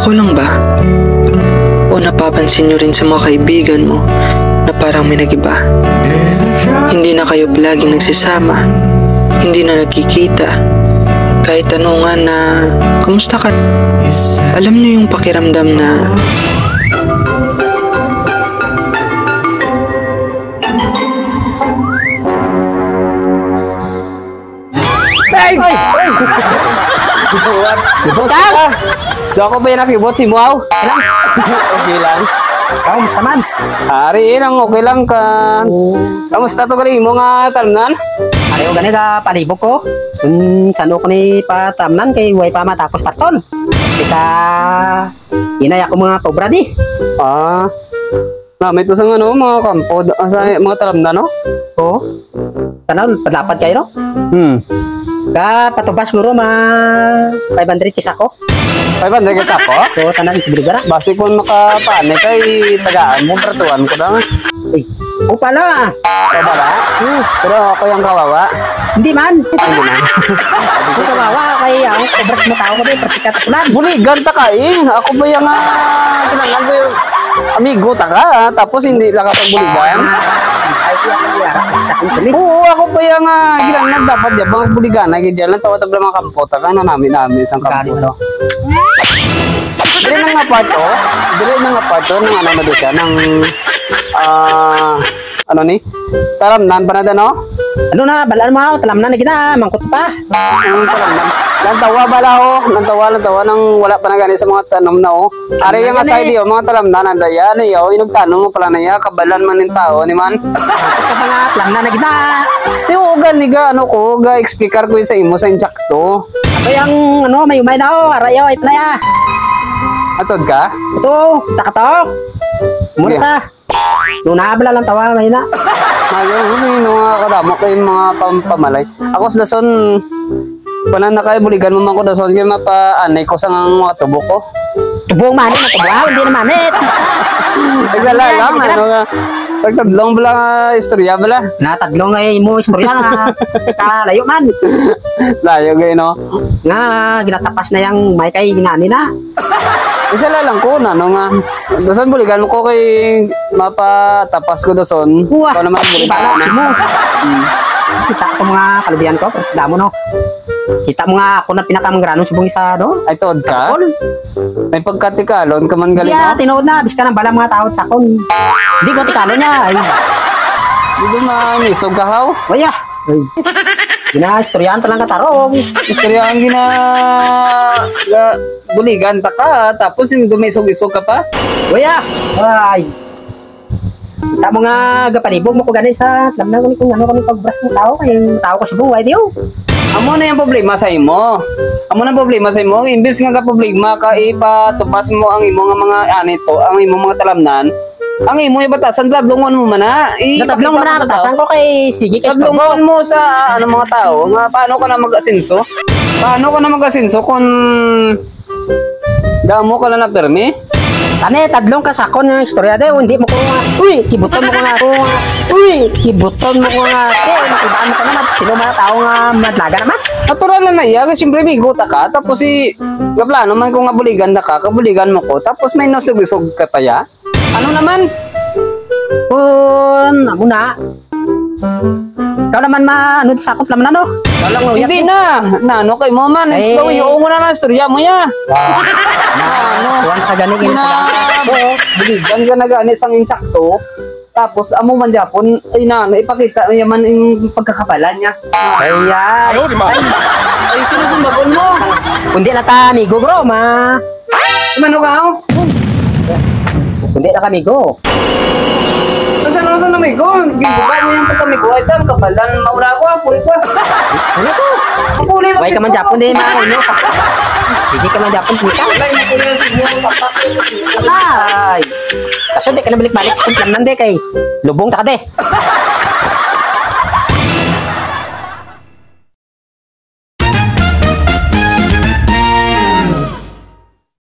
Ako lang ba? O napapansin nyo rin sa mga kaibigan mo na parang may nag-iba? Hindi na kayo laging nagsasama, hindi na nagkikita. Kahit tanungan na, kamusta ka? Alam niyo yung pakiramdam na Ay! Bibot ka! Do ako ba yung nakibot si Muaw? Okay lang. Kamusta man? Ari lang, okay lang ka. Kamusta to gali mo nga talnan? Ayaw gani ka palibok ko. Sano ko ni patamnan kay way pa matapos tarton. Kita inaya ko mga pobra di. Ah. May to sa ano, mga kampo, sa mga talamnan, no? Oo. Tanawal, padlapat kayo, no? Ka patubas mo ro 500 kisa ko. 500 ka po? So tanan ibigara. Basi kung makapaanay kay tagaan mo, pertuan ko lang. O pala. O bala? Pero ako yung kawawa. Hindi man. Hindi na. Ako kawawa kay ang obras mo tao ko din pertika tulan. Buligan ta ka eh. Ako ba yung kailangan ko yung amigo ta ka, tapos hindi lang kapag buligan? Oo, ako pa yung ginanag dapat yan, mga buligan, nagigyan lang tawag tabla mga kampota ka na namin isang kampoto. Dili na nga parto, ng ano na doon siya, ng, ano ni? Taramnan pa na doon, no? Ano na, balaan mo ako, talam na kita, mangkot pa. Taramnan. Lantawa bala ho, lantawa nang wala pa na gani sa mga tanong na ho. Ari yung aside yo, mga talamnan, anda yan, yo, inugtanong mo pala na ya, kabalan man ng tao, ni man. Mangkot ka pa nga, talam na kita. Yung ganiga, ano ko, explicar ko yun sa imo sa injakto. Ako yung, ano, may umay na ako, arayaw, ay panaya. Atod ka? Ito, kita ka to. Muna sa. Nung nakabala lang tawa, may na. Ngayon, yung mga kadamo ko yung mga pamalay. Ako sa dason, panan na kayo, buligan mo man ko dason, kaya mapaanay ko sa mga tubo ko. Tubong manit, natubaw, hindi na manit. Nagsala lang, ano nga. Pagtadlong bala nga istorya bala. Natadlong ay mo istorya nga. Kalayo man. Layo kayo, no? Nga, ginatapas na yung may kay ginani na. Isa lang ko na, no nga. Dason buligan ko kay mapatapas ko dason. Uwa, Ikaw naman buligan balas na. mo. Kita ko mga kalubihan ko, damo no. Kita mo nga ako na pinakamanggranong subong isa, no? Ay, tood ka? May pagkatikalon ka man galing, Yeah, no? tinood na, bis ka ng bala mga tao sa kon. Hindi ko tikalo niya. Ay, Di ba manisog ka, haw? waya. Ay, gina-istoryahan talang katarong. Istorya ang buligan ta ka, tapos yung dumisog-isog ka pa? Waya. Ay. Kita mo nga gapanibog mo ko gani sa alam na kung ano kami pagbras mo tao kay tao ko subong ay diyo. Amo na yung problema sa imo. Amo na problema sa imo. Imbes nga ka problema ka ipatupas mo ang imo nga mga anito, ang imo mga talamnan. Ang imo yung batasan, taglungon mo man na. Natablong mo na batasan ko kay sige kay taglungon mo sa ano mga tao. Nga paano ka na mag-asinso? Paano ka na mag-asinso kung damo ka na permi? Tane tadlong ka sa kon nga istorya de hindi mo ko nga. Uy, kibuton mo ko nga. Uy, kibuton mo ko nga. Makibaan mo ko naman sino mga tao nga madlaga naman. Natural na iya, kasi siyempre may guta ka, tapos plano man kung nga buligan na ka, kabuligan mo ko, tapos may nasug-isog ka pa ya. Ano naman? Amo na. Ikaw naman ano sakot naman ano? Ikaw lang uyat. Hindi na. Nano kay mo man, Eh. yung mo na na istorya mo ya. Ano? Kuwan ka gani Na buligan ka na gani sang insakto. Tapos amo man Japon ay ipakita yaman yung pagkakapalan niya. Kaya. Ay sinusumbagon mo. Kundi na ta amigo bro ma. Mano ka? Kundi na kami go. Kasi ano ka na may go? Gibuka mo yung pagkami ko. Ay tam kapalan maura ko. Puli ko. Ano to? Puli mo. Way ka man Japon din ma no. Sige ka man Japon puta. Ay napuli yung siguro sapat ko. Ay. Kaso di ka na balik-balik sa kumplan nande kay lubong ta ka de.